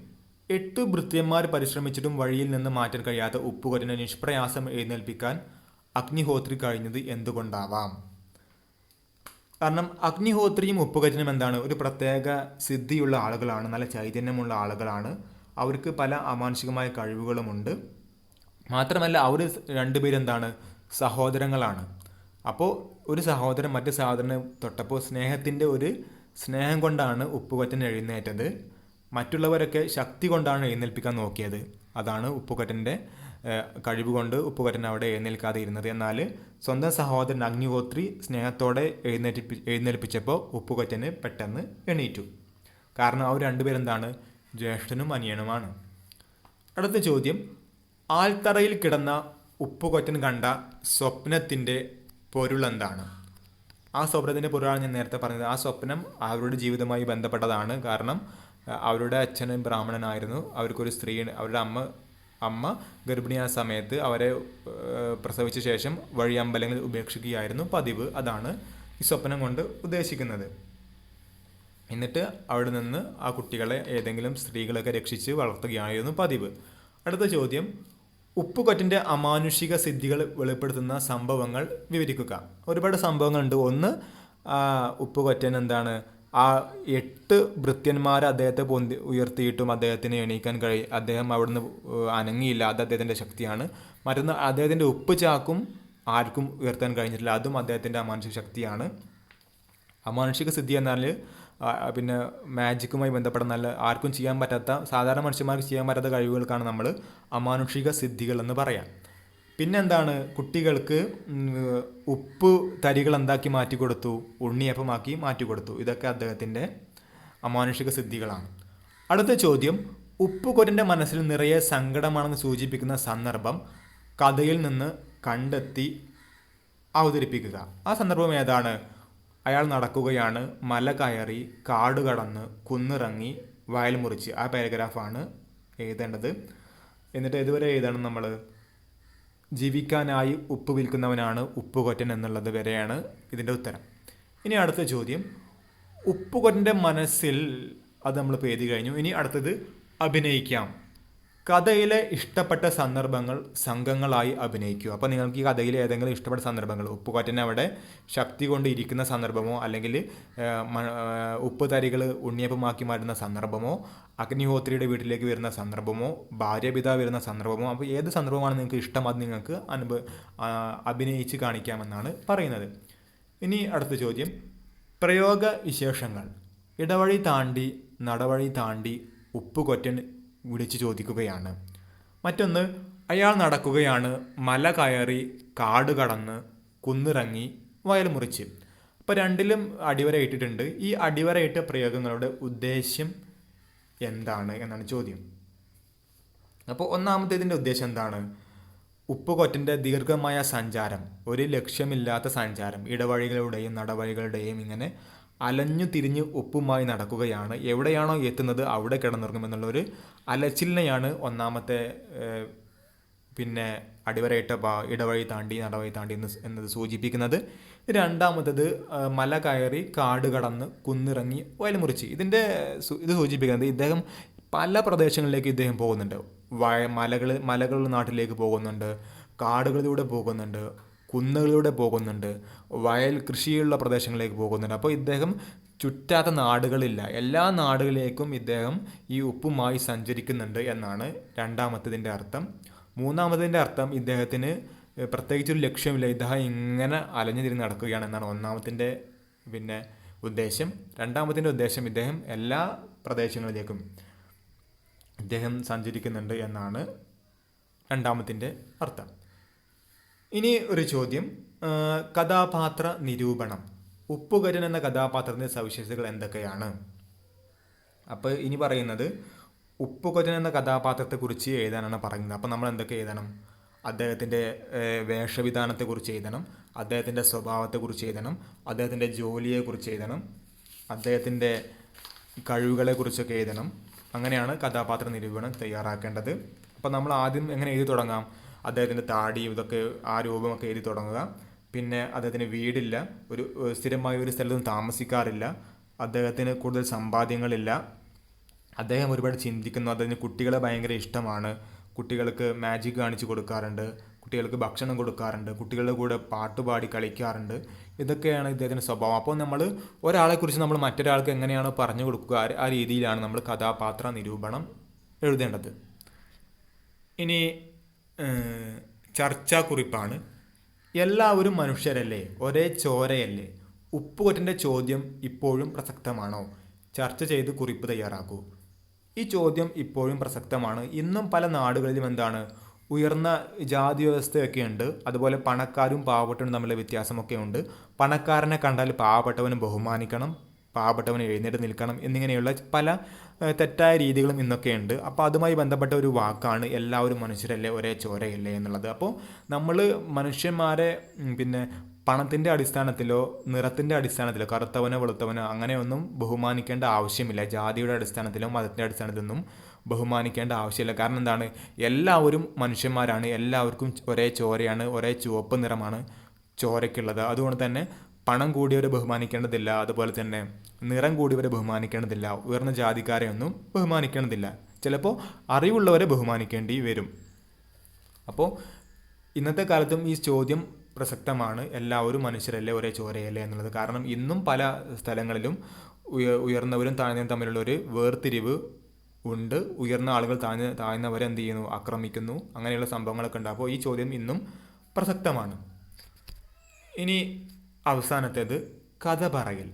[SPEAKER 1] 8 ഭൃത്യന്മാർ പരിശ്രമിച്ചിട്ടും വഴിയിൽ നിന്ന് മാറ്റാൻ കഴിയാത്ത ഉപ്പുകൊറ്റനെ നിഷ്പ്രയാസം എഴുന്നേൽപ്പിക്കാൻ അഗ്നിഹോത്രി കഴിഞ്ഞത് എന്തുകൊണ്ടാവാം? കാരണം അഗ്നിഹോത്രിയും ഉപ്പുകൊറ്റനും എന്താണ്, ഒരു പ്രത്യേക സിദ്ധിയുള്ള ആളുകളാണ്, നല്ല ചൈതന്യമുള്ള ആളുകളാണ്. അവർക്ക് പല അമാനുഷികമായ കഴിവുകളുമുണ്ട്. മാത്രമല്ല അവർ രണ്ടുപേരെന്താണ്, സഹോദരങ്ങളാണ്. അപ്പോൾ ഒരു സഹോദരൻ മറ്റു സഹോദരനെ തൊട്ടപ്പോൾ സ്നേഹം കൊണ്ടാണ് ഉപ്പുകൊറ്റൻ എഴുന്നേറ്റത്. മറ്റുള്ളവരൊക്കെ ശക്തി കൊണ്ടാണ് എഴുന്നേൽപ്പിക്കാൻ നോക്കിയത്. അതാണ് ഉപ്പുകൊറ്റൻ്റെ കഴിവ് കൊണ്ട് ഉപ്പുകൊറ്റൻ അവിടെ എഴുന്നേൽക്കാതെ ഇരുന്നത്. എന്നാൽ സ്വന്തം സഹോദരൻ അഗ്നിഹോത്രി സ്നേഹത്തോടെ എഴുന്നേൽപ്പിച്ചപ്പോൾ ഉപ്പുകൊറ്റന് പെട്ടെന്ന് എണീറ്റു. കാരണം അവർ രണ്ടുപേരെന്താണ്, ജ്യേഷ്ഠനും അനിയനുമാണ്. അടുത്ത ചോദ്യം, ആൽത്തറയിൽ കിടന്ന ഉപ്പുകൊറ്റൻ കണ്ട സ്വപ്നത്തിൻ്റെ പൊരുളെന്താണ്? ആ സ്വപ്നത്തിൻ്റെ പൊരുളാണ് ഞാൻ നേരത്തെ പറഞ്ഞത്. ആ സ്വപ്നം അവരുടെ ജീവിതവുമായി ബന്ധപ്പെട്ടതാണ്. കാരണം അവരുടെ അച്ഛനും ബ്രാഹ്മണനായിരുന്നു. അവർക്കൊരു സ്ത്രീ, അവരുടെ അമ്മ ഗർഭിണിയായ സമയത്ത് അവരെ പ്രസവിച്ച ശേഷം വഴി അമ്പലങ്ങളിൽ ഉപേക്ഷിക്കുകയായിരുന്നു പതിവ്. അതാണ് ഈ സ്വപ്നം കൊണ്ട് ഉദ്ദേശിക്കുന്നത്. എന്നിട്ട് അവിടെ നിന്ന് ആ കുട്ടികളെ ഏതെങ്കിലും സ്ത്രീകളൊക്കെ രക്ഷിച്ച് വളർത്തുകയായിരുന്നു പതിവ്. അടുത്ത ചോദ്യം, ഉപ്പുകൊറ്റൻ്റെ അമാനുഷിക സിദ്ധികൾ വെളിപ്പെടുത്തുന്ന സംഭവങ്ങൾ വിവരിക്കുക. ഒരുപാട് സംഭവങ്ങളുണ്ട്. ഒന്ന്, ഉപ്പുകൊറ്റൻ എന്താണ്, ആ 8 ഭൃത്യന്മാരെ അദ്ദേഹത്തെ ഉയർത്തിയിട്ടും അദ്ദേഹത്തിന് എണീക്കാൻ അദ്ദേഹം അവിടുന്ന് അനങ്ങിയില്ല. അത് അദ്ദേഹത്തിൻ്റെ ശക്തിയാണ്. മറ്റൊന്ന്, അദ്ദേഹത്തിൻ്റെ ഉപ്പ് ചാക്കും ആർക്കും ഉയർത്താൻ കഴിഞ്ഞിട്ടില്ല. അതും അദ്ദേഹത്തിൻ്റെ അമാനുഷിക ശക്തിയാണ്. അമാനുഷിക സിദ്ധി എന്നാൽ പിന്നെ മാജിക്കുമായി ബന്ധപ്പെട്ട ആർക്കും ചെയ്യാൻ പറ്റാത്ത, സാധാരണ മനുഷ്യന്മാർക്ക് ചെയ്യാൻ പറ്റാത്ത കഴിവുകൾക്കാണ് നമ്മൾ അമാനുഷിക സിദ്ധികൾ എന്ന് പറയാം. പിന്നെന്താണ്, കുട്ടികൾക്ക് ഉപ്പ് തരികൾ എന്താക്കി മാറ്റിക്കൊടുത്തു, ഉണ്ണിയപ്പമാക്കി മാറ്റിക്കൊടുത്തു. ഇതൊക്കെ അദ്ദേഹത്തിൻ്റെ അമാനുഷിക സിദ്ധികളാണ്. അടുത്ത ചോദ്യം, ഉപ്പുകൊറ്റൻ്റെ മനസ്സിൽ നിറയെ സങ്കടമാണെന്ന് സൂചിപ്പിക്കുന്ന സന്ദർഭം കഥയിൽ നിന്ന് കണ്ടെത്തി അവതരിപ്പിക്കുക. ആ സന്ദർഭം ഏതാണ്? അയാൾ നടക്കുകയാണ്, മല കയറി, കാട് കടന്ന്, കുന്നിറങ്ങി, വയൽ മുറിച്ച്. ആ പാരഗ്രാഫാണ് എഴുതേണ്ടത്. എന്നിട്ട് ഇതുവരെ എഴുതണം നമ്മൾ, ജീവിക്കാനായി ഉപ്പ് വിൽക്കുന്നവനാണ് ഉപ്പുകൊറ്റൻ എന്നുള്ളത് വരെയാണ് ഇതിൻ്റെ ഉത്തരം. ഇനി അടുത്ത ചോദ്യം, ഉപ്പുകൊറ്റൻ്റെ മനസ്സിൽ, അത് നമ്മളിപ്പോൾ എഴുതി കഴിഞ്ഞു. ഇനി അടുത്തത് അഭിനയിക്കാം. കഥയിലെ ഇഷ്ടപ്പെട്ട സന്ദർഭങ്ങൾ സംഘങ്ങളായി അഭിനയിക്കുക. അപ്പോൾ നിങ്ങൾക്ക് ഈ കഥയിലെ ഏതെങ്കിലും ഇഷ്ടപ്പെട്ട സന്ദർഭങ്ങൾ, ഉപ്പുകൊറ്റൻ അവിടെ ശക്തി കൊണ്ട് ഇരിക്കുന്ന സന്ദർഭമോ, അല്ലെങ്കിൽ ഉപ്പ് തരികൾ ഉണ്ണിയപ്പമാക്കി മാറ്റുന്ന സന്ദർഭമോ, അഗ്നിഹോത്രിയുടെ വീട്ടിലേക്ക് വരുന്ന സന്ദർഭമോ, ഭാര്യപിതാവ് വരുന്ന സന്ദർഭമോ, അപ്പോൾ ഏത് സന്ദർഭമാണ് നിങ്ങൾക്ക് ഇഷ്ടം അത് നിങ്ങൾക്ക് അഭിനയിച്ച് കാണിക്കാമെന്നാണ് പറയുന്നത്. ഇനി അടുത്ത ചോദ്യം, പ്രയോഗ വിശേഷങ്ങൾ. ഇടവഴി താണ്ടി നടവഴി താണ്ടി ഉപ്പുകൊറ്റൻ വിളിച്ചു ചോദിക്കുകയാണ്. മറ്റൊന്ന്, അയാൾ നടക്കുകയാണ്, മല കയറി, കാട് കടന്ന്, കുന്നിറങ്ങി, വയൽ മുറിച്ച്. അപ്പോൾ രണ്ടിലും അടിവര ഇട്ടിട്ടുണ്ട്. ഈ അടിവരയിട്ട പ്രയോഗങ്ങളുടെ ഉദ്ദേശ്യം എന്താണ് എന്നാണ് ചോദ്യം. അപ്പോൾ ഒന്നാമത്തേതിൻ്റെ ഉദ്ദേശം എന്താണ്? ഉപ്പുകൊറ്റൻ്റെ ദീർഘമായ സഞ്ചാരം, ഒരു ലക്ഷ്യമില്ലാത്ത സഞ്ചാരം, ഇടവഴികളുടെയും നടവഴികളുടെയും ഇങ്ങനെ അലഞ്ഞു തിരിഞ്ഞ് ഉപ്പുമായി നടക്കുകയാണ്. എവിടെയാണോ എത്തുന്നത് അവിടെ കിടന്നിറങ്ങുമെന്നുള്ളൊരു അലച്ചിലിനെയാണ് ഒന്നാമത്തെ പിന്നെ അടിവരയിട്ട ഇടവഴി താണ്ടി നടവഴി താണ്ടി എന്നത് സൂചിപ്പിക്കുന്നത്. രണ്ടാമത്തത് മല കയറി, കാട് കടന്ന്, കുന്നിറങ്ങി, വയൽ മുറിച്ച്. ഇത് സൂചിപ്പിക്കുന്നത് ഇദ്ദേഹം പല പ്രദേശങ്ങളിലേക്ക് ഇദ്ദേഹം പോകുന്നുണ്ട്. മലകളുടെ നാട്ടിലേക്ക് പോകുന്നുണ്ട്, കാടുകളിലൂടെ പോകുന്നുണ്ട്, കുന്നുകളിലൂടെ പോകുന്നുണ്ട്, വയൽ കൃഷിയുള്ള പ്രദേശങ്ങളിലേക്ക് പോകുന്നുണ്ട്. അപ്പോൾ ഇദ്ദേഹം ചുറ്റാത്ത നാടുകളില്ല, എല്ലാ നാടുകളിലേക്കും ഇദ്ദേഹം ഈ ഉപ്പുമായി സഞ്ചരിക്കുന്നുണ്ട് എന്നാണ് രണ്ടാമത്തതിൻ്റെ അർത്ഥം. മൂന്നാമതിൻ്റെ അർത്ഥം ഇദ്ദേഹത്തിന് പ്രത്യേകിച്ചൊരു ലക്ഷ്യമില്ല, ഇദ്ദേഹം ഇങ്ങനെ അലഞ്ഞു തിരിഞ്ഞ് നടക്കുകയാണ് എന്നാണ് ഒന്നാമത്തിൻ്റെ പിന്നെ ഉദ്ദേശം. രണ്ടാമത്തിൻ്റെ ഉദ്ദേശം ഇദ്ദേഹം എല്ലാ പ്രദേശങ്ങളിലേക്കും ഇദ്ദേഹം സഞ്ചരിക്കുന്നുണ്ട് എന്നാണ് രണ്ടാമത്തിൻ്റെ അർത്ഥം. ഇനി ഒരു ചോദ്യം, കഥാപാത്ര നിരൂപണം. ഉപ്പുകരൻ എന്ന കഥാപാത്രത്തിൻ്റെ സവിശേഷതകൾ എന്തൊക്കെയാണ്? അപ്പോൾ ഇനി പറയുന്നത് ഉപ്പുകരൻ എന്ന കഥാപാത്രത്തെക്കുറിച്ച് എഴുതാനാണ് പറയുന്നത്. അപ്പോൾ നമ്മൾ എന്തൊക്കെ എഴുതണം? അദ്ദേഹത്തിൻ്റെ വേഷവിധാനത്തെക്കുറിച്ച് എഴുതണം, അദ്ദേഹത്തിൻ്റെ സ്വഭാവത്തെക്കുറിച്ച് എഴുതണം, അദ്ദേഹത്തിൻ്റെ ജോലിയെക്കുറിച്ച് എഴുതണം, അദ്ദേഹത്തിൻ്റെ കഴിവുകളെക്കുറിച്ചൊക്കെ എഴുതണം. അങ്ങനെയാണ് കഥാപാത്ര നിരൂപണം തയ്യാറാക്കേണ്ടത്. അപ്പോൾ നമ്മൾ ആദ്യം എങ്ങനെ എഴുതി തുടങ്ങാം? അദ്ദേഹത്തിൻ്റെ താടി ഇതൊക്കെ ആ രൂപമൊക്കെ എഴുതി തുടങ്ങുക. പിന്നെ അദ്ദേഹത്തിന് വീടില്ല, ഒരു സ്ഥിരമായ ഒരു സ്ഥലത്തും താമസിക്കാറില്ല, അദ്ദേഹത്തിന് കൂടുതൽ സമ്പാദ്യങ്ങളില്ല, അദ്ദേഹം ഒരുപാട് ചിന്തിക്കുന്നു, അദ്ദേഹത്തിന് കുട്ടികളെ ഭയങ്കര ഇഷ്ടമാണ്, കുട്ടികൾക്ക് മാജിക് കാണിച്ചു കൊടുക്കാറുണ്ട്, കുട്ടികൾക്ക് ഭക്ഷണം കൊടുക്കാറുണ്ട്, കുട്ടികളുടെ കൂടെ പാട്ടുപാടി കളിക്കാറുണ്ട്. ഇതൊക്കെയാണ് ഇദ്ദേഹത്തിൻ്റെ സ്വഭാവം. അപ്പോൾ നമ്മൾ ഒരാളെക്കുറിച്ച് നമ്മൾ മറ്റൊരാൾക്ക് എങ്ങനെയാണ് പറഞ്ഞു കൊടുക്കുക, ആ രീതിയിലാണ് നമ്മൾ കഥാപാത്ര നിരൂപണം എഴുതേണ്ടത്. ഇനി ചർച്ചാക്കുറിപ്പാണ്. എല്ലാവരും മനുഷ്യരല്ലേ, ഒരേ ചോരയല്ലേ? ഉപ്പുകൊറ്റൻ്റെ ചോദ്യം ഇപ്പോഴും പ്രസക്തമാണോ? ചർച്ച ചെയ്ത് കുറിപ്പ് തയ്യാറാക്കൂ. ഈ ചോദ്യം ഇപ്പോഴും പ്രസക്തമാണ്. ഇന്നും പല നാടുകളിലും എന്താണ്, ഉയർന്ന ജാതി വ്യവസ്ഥയൊക്കെ ഉണ്ട്. അതുപോലെ പണക്കാരും പാവപ്പെട്ടവരും തമ്മിലുള്ള വ്യത്യാസമൊക്കെ ഉണ്ട്. പണക്കാരനെ കണ്ടാൽ പാവപ്പെട്ടവന് ബഹുമാനിക്കണം, പാവപ്പെട്ടവന് എഴുന്നേറ്റ് നിൽക്കണം എന്നിങ്ങനെയുള്ള പല തെറ്റായ രീതികളും ഇന്നൊക്കെ ഉണ്ട്. അപ്പോൾ അതുമായി ബന്ധപ്പെട്ട ഒരു വാക്കാണ് എല്ലാവരും മനുഷ്യരല്ലേ, ഒരേ ചോരയല്ലേ എന്നുള്ളത്. അപ്പോൾ നമ്മൾ മനുഷ്യന്മാരെ പിന്നെ പണത്തിൻ്റെ അടിസ്ഥാനത്തിലോ നിറത്തിൻ്റെ അടിസ്ഥാനത്തിലോ കറുത്തവനോ വെളുത്തവനോ അങ്ങനെയൊന്നും ബഹുമാനിക്കേണ്ട ആവശ്യമില്ല. ജാതിയുടെ അടിസ്ഥാനത്തിലോ മതത്തിൻ്റെ അടിസ്ഥാനത്തിലൊന്നും ബഹുമാനിക്കേണ്ട ആവശ്യമില്ല. കാരണം എന്താണ്, എല്ലാവരും മനുഷ്യന്മാരാണ്, എല്ലാവർക്കും ഒരേ ചോരയാണ്, ഒരേ ചുവപ്പ് നിറമാണ് ചോരയ്ക്കുള്ളത്. അതുകൊണ്ട് തന്നെ പണം കൂടിയവരെ ബഹുമാനിക്കേണ്ടതില്ല, അതുപോലെ തന്നെ നിറം കൂടിയവരെ ബഹുമാനിക്കേണ്ടതില്ല, ഉയർന്ന ജാതിക്കാരെ ഒന്നും ബഹുമാനിക്കേണ്ടതില്ല. ചിലപ്പോൾ അറിവുള്ളവരെ ബഹുമാനിക്കേണ്ടി വരും. അപ്പോൾ ഇന്നത്തെ കാലത്തും ഈ ചോദ്യം പ്രസക്തമാണ്, എല്ലാവരും മനുഷ്യരല്ലേ, ഒരേ ചോരയല്ലേ എന്നുള്ളത്. കാരണം ഇന്നും പല സ്ഥലങ്ങളിലും ഉയർന്നവരും താഴ്ന്നവരും തമ്മിലുള്ള ഒരു വേർതിരിവ് ഉണ്ട്. ഉയർന്ന ആളുകൾ താഴ്ന്നവരെ എന്ത് ചെയ്യുന്നു, ആക്രമിക്കുന്നു, അങ്ങനെയുള്ള സംഭവങ്ങളൊക്കെ ഉണ്ട്. അപ്പോൾ ഈ ചോദ്യം ഇന്നും പ്രസക്തമാണ്. ഇനി അവസാനത്തേത് കഥ പറയൽ.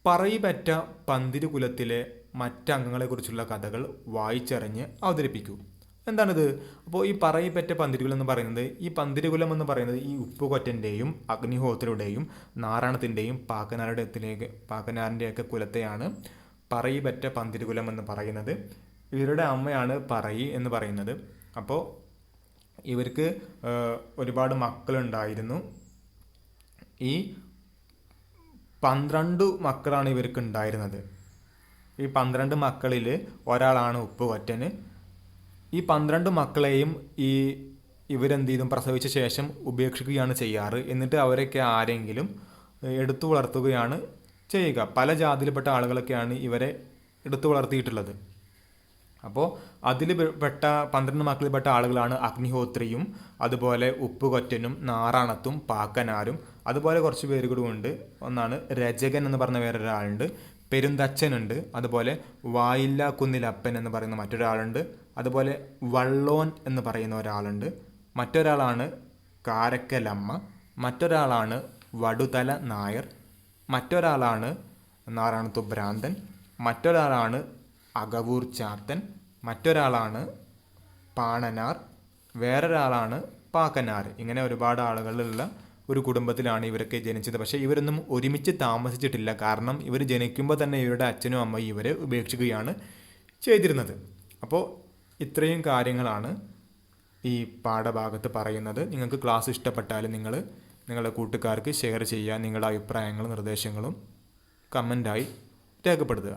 [SPEAKER 1] പറയിപ്പറ്റ പന്തിരുകുലത്തിലെ മറ്റംഗങ്ങളെക്കുറിച്ചുള്ള കഥകൾ വായിച്ചറിഞ്ഞ് അവതരിപ്പിക്കൂ. എന്താണിത്? അപ്പോൾ ഈ പറയിപ്പറ്റ പന്തിരുകുലം എന്ന് പറയുന്നത്, ഈ പന്തിരുകുലം എന്ന് പറയുന്നത് ഈ ഉപ്പുകൊറ്റൻ്റെയും അഗ്നിഹോത്രയുടെയും നാരായണത്തിൻ്റെയും പാക്കനാറിൻ്റെയൊക്കെ കുലത്തെയാണ് പറയിപ്പറ്റ പന്തിരുകുലം എന്ന് പറയുന്നത്. ഇവരുടെ അമ്മയാണ് പറയി എന്ന് പറയുന്നത്. അപ്പോൾ ഇവർക്ക് ഒരുപാട് മക്കളുണ്ടായിരുന്നു. ഈ 12 മക്കളാണ് ഇവർക്ക് ഉണ്ടായിരുന്നത്. ഈ 12 മക്കളിൽ ഒരാളാണ് ഉപ്പുകൊറ്റന്. ഈ 12 മക്കളെയും ഇവരെന്ത് ചെയ്തും പ്രസവിച്ച ശേഷം ഉപേക്ഷിക്കുകയാണ് ചെയ്യാറ്. എന്നിട്ട് അവരൊക്കെ ആരെങ്കിലും എടുത്തു വളർത്തുകയാണ് ചെയ്യുക. പല ജാതിയിൽപ്പെട്ട ആളുകളൊക്കെയാണ് ഇവരെ എടുത്തു വളർത്തിയിട്ടുള്ളത്. അപ്പോൾ അതിൽ പെട്ട 12 മക്കളിൽപ്പെട്ട ആളുകളാണ് അഗ്നിഹോത്രിയും അതുപോലെ ഉപ്പുകൊറ്റനും നാറാണത്തും പാക്കനാരും. അതുപോലെ കുറച്ച് പേര് കൂടെ ഉണ്ട്. ഒന്നാണ് രജകൻ എന്ന് പറഞ്ഞ വേറൊരാളുണ്ട്, പെരുന്തച്ഛനുണ്ട്, അതുപോലെ വായില്ല കുന്നിലപ്പൻ എന്ന് പറയുന്ന മറ്റൊരാളുണ്ട്, അതുപോലെ വള്ളോൻ എന്ന് പറയുന്ന ഒരാളുണ്ട്, മറ്റൊരാളാണ് കാരക്കലമ്മ, മറ്റൊരാളാണ് വടുതല നായർ, മറ്റൊരാളാണ് നാറാണത്തു ഭ്രാന്തൻ, മറ്റൊരാളാണ് അകവൂർ ചാത്തൻ, മറ്റൊരാളാണ് പാണനാർ, വേറൊരാളാണ് പാക്കനാർ. ഇങ്ങനെ ഒരുപാട് ആളുകളുള്ള ഒരു കുടുംബത്തിലാണ് ഇവരൊക്കെ ജനിച്ചത്. പക്ഷേ ഇവരൊന്നും ഒരുമിച്ച് താമസിച്ചിട്ടില്ല. കാരണം ഇവർ ജനിക്കുമ്പോൾ തന്നെ ഇവരുടെ അച്ഛനും അമ്മയും ഇവരെ ഉപേക്ഷിക്കുകയാണ് ചെയ്തിരുന്നത്. അപ്പോൾ ഇത്രയും കാര്യങ്ങളാണ് ഈ പാഠഭാഗത്ത് പറയുന്നത്. നിങ്ങൾക്ക് ക്ലാസ് ഇഷ്ടപ്പെട്ടാൽ നിങ്ങളുടെ കൂട്ടുകാർക്ക് ഷെയർ ചെയ്യുക. നിങ്ങളുടെ അഭിപ്രായങ്ങളും നിർദ്ദേശങ്ങളും കമൻ്റായി രേഖപ്പെടുത്തുക.